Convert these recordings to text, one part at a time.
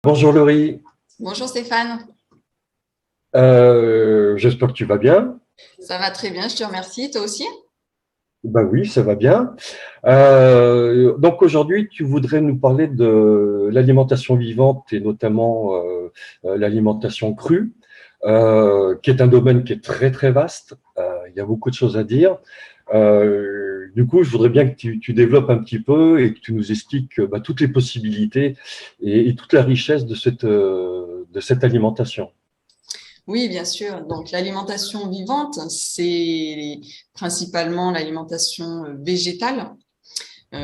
Bonjour Laurie. Bonjour Stéphane, J'espère que tu vas bien. ça va très bien, je te remercie. Toi aussi? Ben oui, ça va bien. Donc aujourd'hui, tu voudrais nous parler de l'alimentation vivante et notamment l'alimentation crue, qui est un domaine qui est très très vaste. Il y a beaucoup de choses à dire. Du coup, je voudrais bien que tu développes un petit peu et que tu nous expliques toutes les possibilités et toute la richesse de cette alimentation. Oui, bien sûr. Donc l'alimentation vivante, c'est principalement l'alimentation végétale,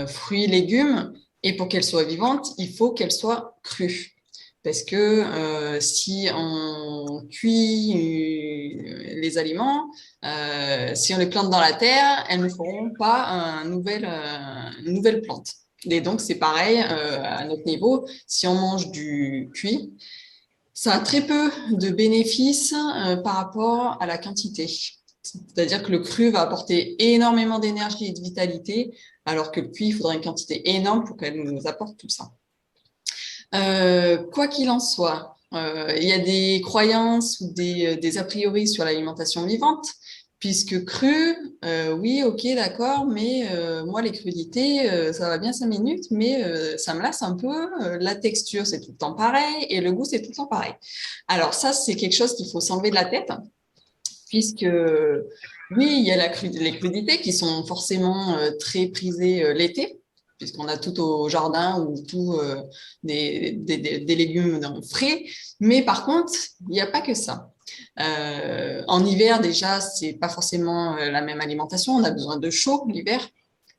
fruits, légumes. Et pour qu'elle soit vivante, il faut qu'elle soit crue. Parce que si on cuit les aliments, si on les plante dans la terre, elles ne feront pas une nouvelle plante. Et donc, c'est pareil à notre niveau. Si on mange du cuit, ça a très peu de bénéfices par rapport à la quantité. C'est-à-dire que le cru va apporter énormément d'énergie et de vitalité, alors que le cuit, il faudrait une quantité énorme pour qu'elle nous apporte tout ça. Quoi qu'il en soit, il y a des croyances ou des a priori sur l'alimentation vivante, puisque cru, oui, ok, d'accord, mais moi, les crudités, ça va bien 5 minutes, mais ça me lasse un peu. La texture, c'est tout le temps pareil, et le goût, c'est tout le temps pareil. Alors ça, c'est quelque chose qu'il faut s'enlever de la tête, puisque oui, il y a les crudités qui sont forcément très prisées l'été, puisqu'on a tout au jardin ou tout des légumes frais. Mais par contre, il n'y a pas que ça. En hiver, déjà, c'est pas forcément la même alimentation. On a besoin de chaud l'hiver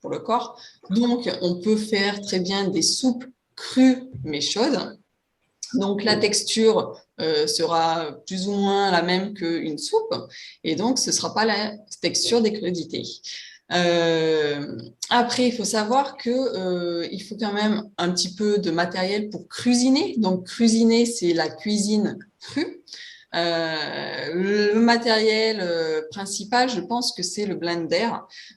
pour le corps. Donc, on peut faire très bien des soupes crues mais chaudes. Donc, la texture sera plus ou moins la même qu'une soupe, et donc ce ne sera pas la texture des crudités. Après, il faut savoir qu'il faut quand même un petit peu de matériel pour cuisiner. Donc, cuisiner, c'est la cuisine crue. Le matériel principal, je pense que c'est le blender,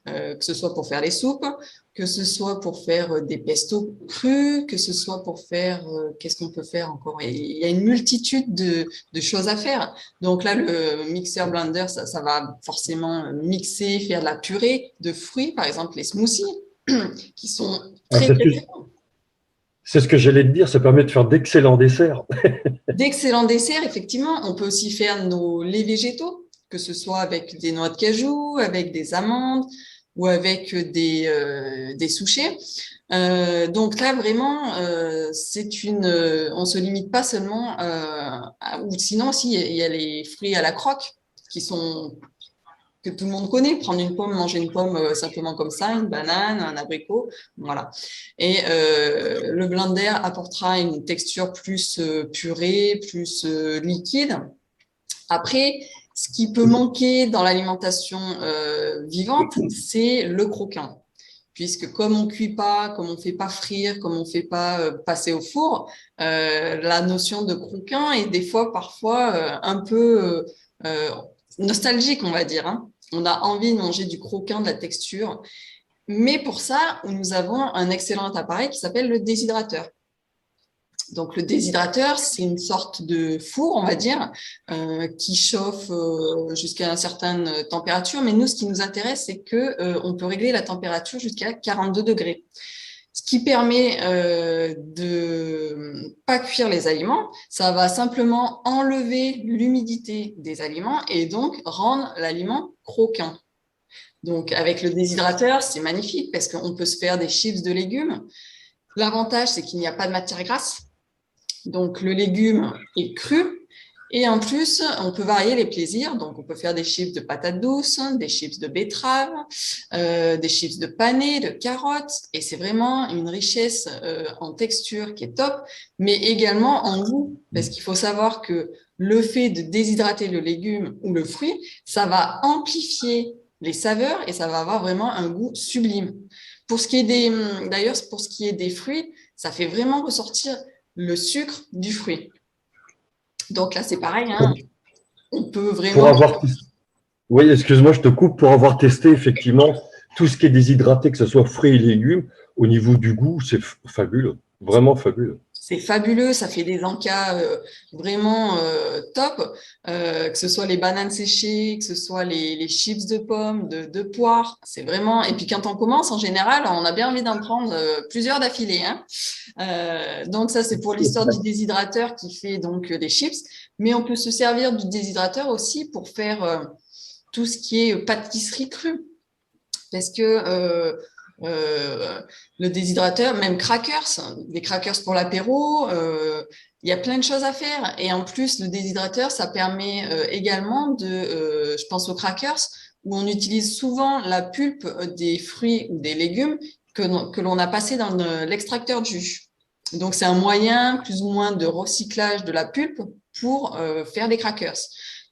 que ce soit pour faire les soupes, que ce soit pour faire des pestos crus, que ce soit pour faire, qu'est-ce qu'on peut faire encore? Il y a une multitude de choses à faire. Donc là, le mixeur blender, ça va forcément mixer, faire de la purée de fruits, par exemple les smoothies, qui sont Ah, très, très, très c'est ce que j'allais te dire, ça permet de faire d'excellents desserts. d'excellents desserts. Effectivement, on peut aussi faire nos laits végétaux, que ce soit avec des noix de cajou, avec des amandes ou avec des souchets. Donc là, vraiment, on se limite pas seulement ou sinon, aussi, il y a les fruits à la croque qui sont que tout le monde connaît, prendre une pomme, manger une pomme simplement comme ça, une banane, un abricot, voilà. Et le blender apportera une texture plus purée, plus liquide. Après, ce qui peut manquer dans l'alimentation vivante, c'est le croquant. Puisque comme on cuit pas, comme on fait pas frire, comme on fait pas passer au four, la notion de croquant est des fois, parfois, un peu nostalgique, on va dire, hein. On a envie de manger du croquant, de la texture. Mais pour ça, nous avons un excellent appareil qui s'appelle le déshydrateur. Donc, le déshydrateur, c'est une sorte de four, on va dire, qui chauffe jusqu'à une certaine température. Mais nous, ce qui nous intéresse, c'est que on peut régler la température jusqu'à 42 degrés. Ce qui permet de pas cuire les aliments, ça va simplement enlever l'humidité des aliments et donc rendre l'aliment croquant. Donc, avec le déshydrateur, c'est magnifique parce qu'on peut se faire des chips de légumes. L'avantage, c'est qu'il n'y a pas de matière grasse. Donc, le légume est cru. Et en plus, on peut varier les plaisirs. Donc, on peut faire des chips de patates douces, des chips de betterave, des chips de panais, de carottes. Et c'est vraiment une richesse en texture qui est top, mais également en goût. Parce qu'il faut savoir que le fait de déshydrater le légume ou le fruit, ça va amplifier les saveurs et ça va avoir vraiment un goût sublime. D'ailleurs, pour ce qui est des fruits, ça fait vraiment ressortir le sucre du fruit. Donc là, c'est pareil, hein. On peut Pour vraiment… avoir, oui, excuse-moi, je te coupe, pour avoir testé effectivement tout ce qui est déshydraté, que ce soit fruits et légumes, au niveau du goût, c'est fabuleux, vraiment fabuleux. C'est fabuleux, ça fait des encas vraiment top, que ce soit les bananes séchées, que ce soit les chips de pommes, de poire, c'est vraiment… Et puis quand on commence, en général, on a bien envie d'en prendre plusieurs d'affilée, hein. Donc ça, c'est pour l'histoire du déshydrateur qui fait donc les chips, mais on peut se servir du déshydrateur aussi pour faire tout ce qui est pâtisserie crue. Parce que le déshydrateur, même crackers, des crackers pour l'apéro, il y a plein de choses à faire. Et en plus, le déshydrateur, ça permet également je pense aux crackers, où on utilise souvent la pulpe des fruits ou des légumes que l'on a passé dans l'extracteur de jus. Donc, c'est un moyen plus ou moins de recyclage de la pulpe pour faire des crackers.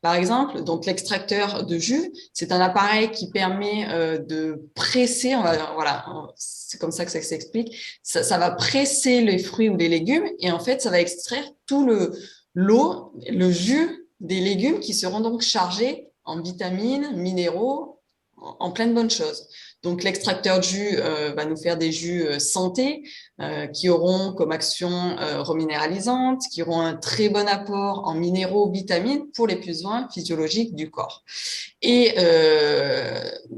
Par exemple, donc l'extracteur de jus, c'est un appareil qui permet de presser, voilà, c'est comme ça que ça s'explique, ça va presser les fruits ou les légumes et en fait, ça va extraire tout le jus des légumes qui seront donc chargés en vitamines, minéraux, en plein de bonnes choses. Donc, l'extracteur de jus va nous faire des jus santé qui auront comme action reminéralisante, qui auront un très bon apport en minéraux, vitamines pour les besoins physiologiques du corps. Et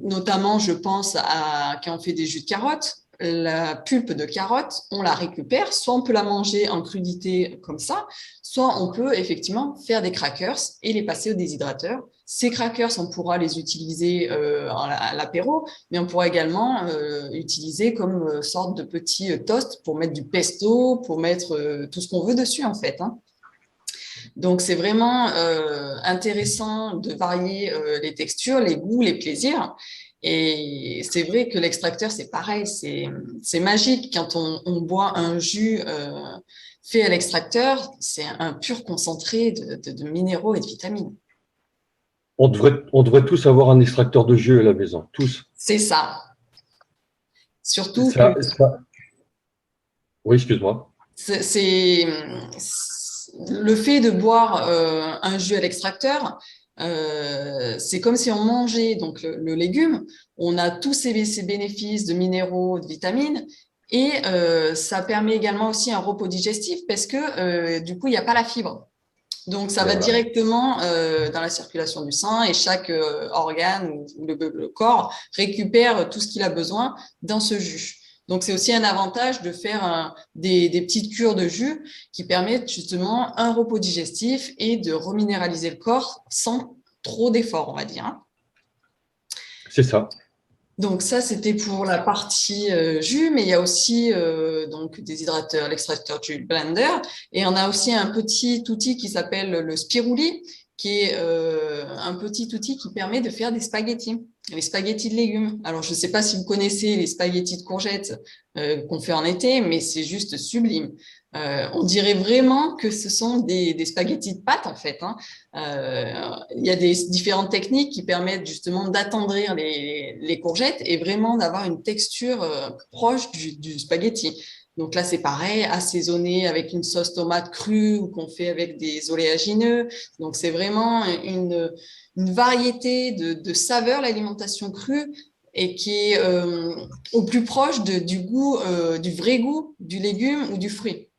notamment, je pense à quand on fait des jus de carottes, la pulpe de carotte, on la récupère, soit on peut la manger en crudité comme ça, soit on peut effectivement faire des crackers et les passer au déshydrateur. Ces crackers, on pourra les utiliser à l'apéro, mais on pourra également utiliser comme sorte de petits toasts pour mettre du pesto, pour mettre tout ce qu'on veut dessus en fait, hein. Donc, c'est vraiment intéressant de varier les textures, les goûts, les plaisirs. Et c'est vrai que l'extracteur, c'est pareil, c'est magique. Quand on boit un jus fait à l'extracteur, c'est un pur concentré de minéraux et de vitamines. On devrait tous avoir un extracteur de jus à la maison, tous. C'est ça. Surtout que Ça. Oui, excuse-moi. c'est le fait de boire un jus à l'extracteur, c'est comme si on mangeait donc le légume. On a tous ces bénéfices de minéraux, de vitamines, et ça permet également aussi un repos digestif parce que du coup, il n'y a pas la fibre. Donc, ça Et va voilà. directement dans la circulation du sang et chaque organe ou le corps récupère tout ce qu'il a besoin dans ce jus. Donc, c'est aussi un avantage de faire des petites cures de jus qui permettent justement un repos digestif et de reminéraliser le corps sans trop d'efforts, on va dire, hein. C'est ça. Donc ça, c'était pour la partie jus, mais il y a aussi donc des hydrateurs, l'extracteur de jus, le blender, et on a aussi un petit outil qui s'appelle le spiruli, qui est un petit outil qui permet de faire des spaghettis, les spaghettis de légumes. Alors, je ne sais pas si vous connaissez les spaghettis de courgettes qu'on fait en été, mais c'est juste sublime. On dirait vraiment que ce sont des spaghettis de pâte, en fait, hein. Il y a des différentes techniques qui permettent justement d'attendrir les courgettes et vraiment d'avoir une texture proche du spaghetti. Donc là, c'est pareil, assaisonné avec une sauce tomate crue ou qu'on fait avec des oléagineux. Donc c'est vraiment une variété de saveurs, l'alimentation crue, et qui est au plus proche du goût, du vrai goût du légume ou du fruit.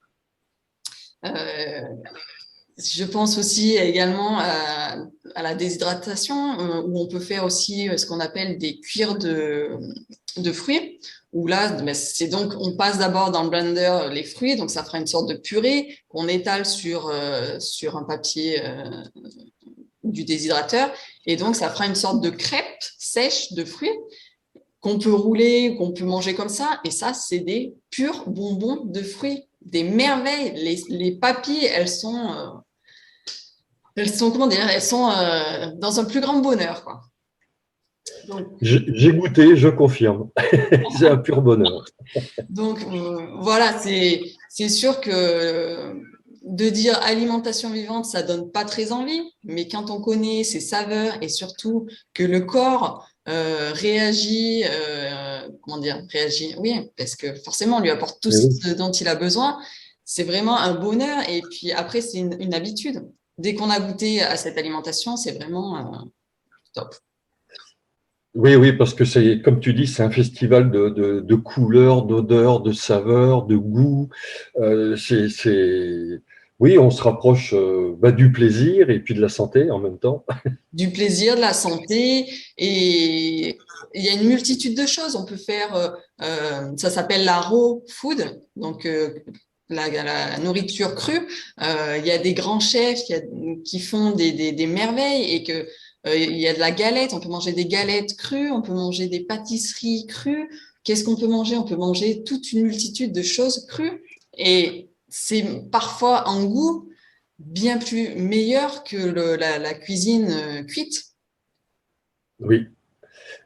Je pense aussi également à la déshydratation, où on peut faire aussi ce qu'on appelle des cuirs de fruits, où là, c'est donc, on passe d'abord dans le blender les fruits, donc ça fera une sorte de purée qu'on étale sur un papier du déshydrateur, et donc ça fera une sorte de crêpe sèche de fruits qu'on peut rouler, qu'on peut manger comme ça, et ça, c'est des purs bonbons de fruits, des merveilles. Les papilles, elles sont comment dire, elles sont dans un plus grand bonheur, quoi. Donc, J'ai goûté, je confirme. C'est un pur bonheur. donc voilà, c'est sûr que de dire alimentation vivante, ça donne pas très envie, mais quand on connaît ses saveurs et surtout que le corps réagit, comment dire, réagit, oui, parce que forcément, on lui apporte tout Mais oui. ce dont il a besoin, c'est vraiment un bonheur. Et puis après, c'est une habitude. Dès qu'on a goûté à cette alimentation, c'est vraiment top. Oui, oui, parce que c'est, comme tu dis, c'est un festival de couleurs, d'odeurs, de saveurs, de goûts. Oui, on se rapproche du plaisir et puis de la santé en même temps. Du plaisir, de la santé, et il y a une multitude de choses. On peut faire, ça s'appelle la raw food, donc la nourriture crue. Il y a des grands chefs qui font des merveilles, et que il y a de la galette. On peut manger des galettes crues, on peut manger des pâtisseries crues. Qu'est-ce qu'on peut manger? On peut manger toute une multitude de choses crues, et c'est parfois en goût bien plus meilleur que la cuisine cuite. Oui,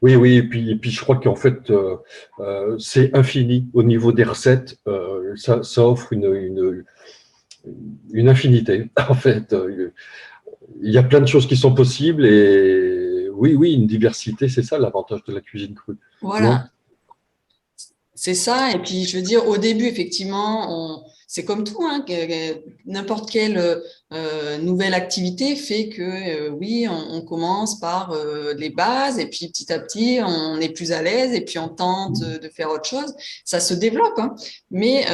oui, oui. Et puis je crois qu'en fait, c'est infini au niveau des recettes. Ça offre une infinité. En fait, il y a plein de choses qui sont possibles et oui, oui, une diversité, c'est ça l'avantage de la cuisine crue. Non? Voilà, c'est ça. Et puis, je veux dire, au début, effectivement, c'est comme tout, hein, n'importe quelle nouvelle activité fait que, oui, on commence par les bases, et puis petit à petit, on est plus à l'aise, et puis on tente de faire autre chose. Ça se développe, hein. Mais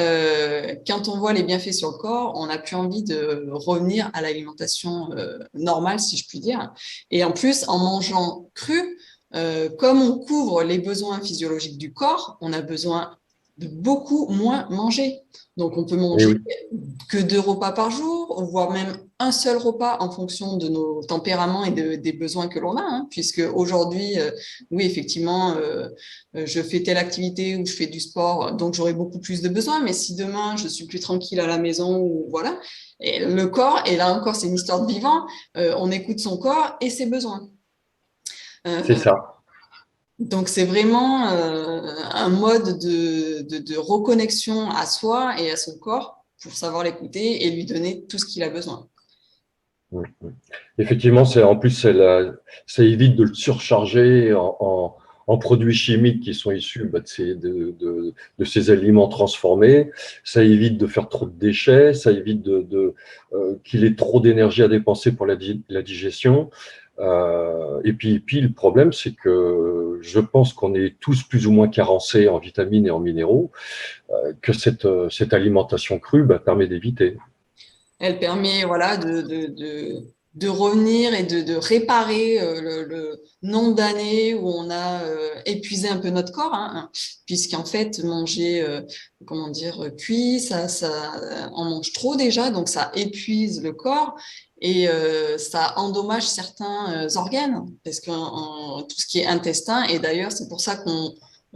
quand on voit les bienfaits sur le corps, on n'a plus envie de revenir à l'alimentation normale, si je puis dire. Et en plus, en mangeant cru, comme on couvre les besoins physiologiques du corps, on a besoin de beaucoup moins manger. Donc, on peut Eh manger oui, que 2 repas par jour, voire même un seul repas en fonction de nos tempéraments et des besoins que l'on a, hein, puisque aujourd'hui, oui, effectivement, je fais telle activité ou je fais du sport, donc j'aurai beaucoup plus de besoins. Mais si demain, je suis plus tranquille à la maison, ou voilà, et le corps, et là encore, c'est une histoire de vivant, on écoute son corps et ses besoins. c'est Euh, ça. donc, c'est vraiment un mode de reconnexion à soi et à son corps pour savoir l'écouter et lui donner tout ce qu'il a besoin. Mm, mm. Effectivement, en plus, ça évite de le surcharger en produits chimiques qui sont issus de ces aliments transformés. Ça évite de faire trop de déchets. Ça évite qu'il ait trop d'énergie à dépenser pour la digestion. Et puis, le problème, c'est que je pense qu'on est tous plus ou moins carencés en vitamines et en minéraux, que cette alimentation crue permet d'éviter. Elle permet, voilà, de revenir et de réparer le nombre d'années où on a épuisé un peu notre corps, hein, puisqu'en fait, manger, comment dire, cuit, on mange trop déjà, donc ça épuise le corps. Et ça endommage certains organes, parce que tout ce qui est intestin, et d'ailleurs, c'est pour ça qu'on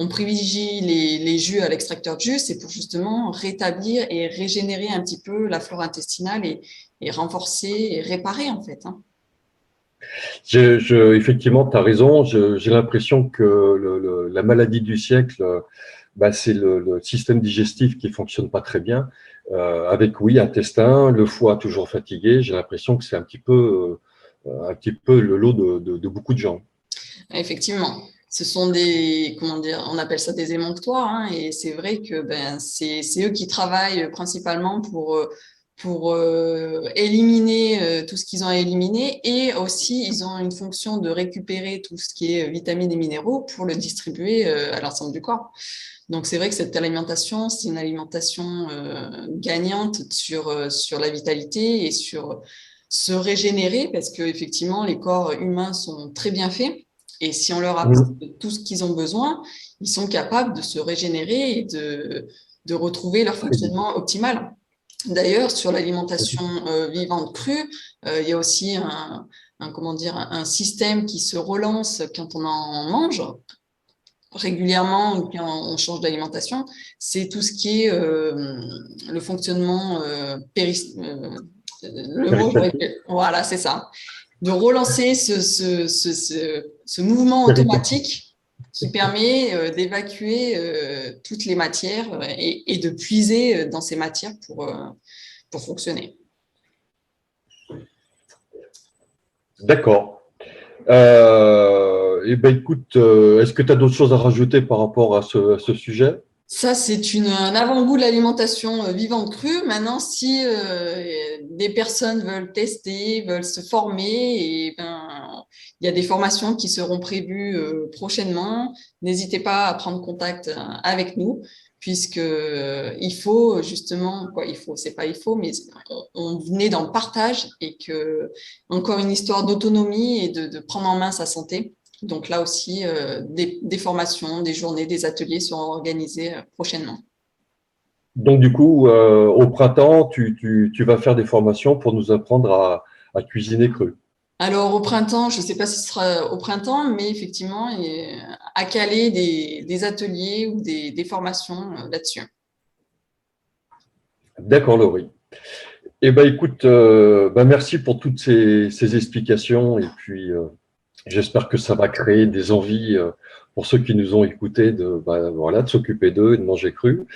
privilégie les jus à l'extracteur de jus, c'est pour justement rétablir et régénérer un petit peu la flore intestinale, et renforcer et réparer, en fait, hein. Effectivement, tu as raison. J'ai l'impression que la maladie du siècle, c'est le système digestif qui fonctionne pas très bien. Avec, oui, intestin, le foie toujours fatigué. J'ai l'impression que c'est un petit peu le lot de beaucoup de gens. Effectivement, ce sont comment dire, on appelle ça des émonctoires, hein, et c'est vrai que ben, c'est eux qui travaillent principalement pour éliminer tout ce qu'ils ont à éliminer, et aussi ils ont une fonction de récupérer tout ce qui est vitamines et minéraux pour le distribuer à l'ensemble du corps. Donc c'est vrai que cette alimentation, c'est une alimentation gagnante sur la vitalité et sur se régénérer, parce que effectivement les corps humains sont très bien faits, et si on leur apporte Mhm. tout ce qu'ils ont besoin, ils sont capables de se régénérer et de retrouver leur Très vite. fonctionnement optimal. D'ailleurs, sur l'alimentation vivante crue, il y a aussi comment dire, un système qui se relance quand on en mange régulièrement, ou quand on change d'alimentation. C'est tout ce qui est le fonctionnement le mot, Péristaltique. voilà, c'est ça. De relancer ce mouvement automatique qui permet d'évacuer toutes les matières et de puiser dans ces matières pour fonctionner. D'accord. Eh ben, écoute, est-ce que tu as d'autres choses à rajouter par rapport à ce sujet? Ça, c'est un avant-goût de l'alimentation vivante crue. Maintenant, si des personnes veulent tester, veulent se former, et ben, il y a des formations qui seront prévues prochainement. N'hésitez pas à prendre contact avec nous, puisque il faut justement, quoi, il faut, c'est pas il faut, mais on venait dans le partage et que encore une histoire d'autonomie et de prendre en main sa santé. Donc là aussi, des formations, des journées, des ateliers seront organisés prochainement. Donc, du coup, au printemps, tu vas faire des formations pour nous apprendre à cuisiner cru. Alors au printemps, je ne sais pas si ce sera au printemps, mais effectivement, à caler des ateliers ou des formations là-dessus. D'accord, Laurie. Eh ben, écoute, merci pour toutes ces explications et puis j'espère que ça va créer des envies pour ceux qui nous ont écoutés voilà, de s'occuper d'eux et de manger cru.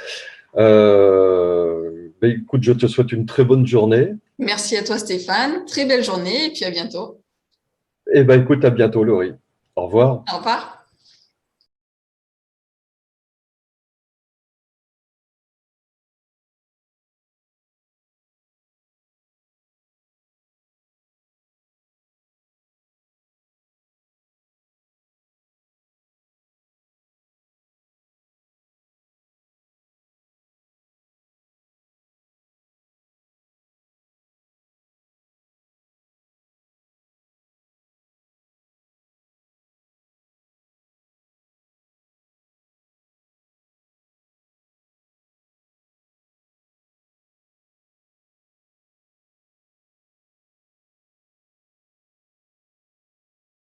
Écoute, je te souhaite une très bonne journée. Merci à toi, Stéphane. Très belle journée et puis à bientôt. Et écoute, à bientôt, Laurie. Au revoir. Au revoir.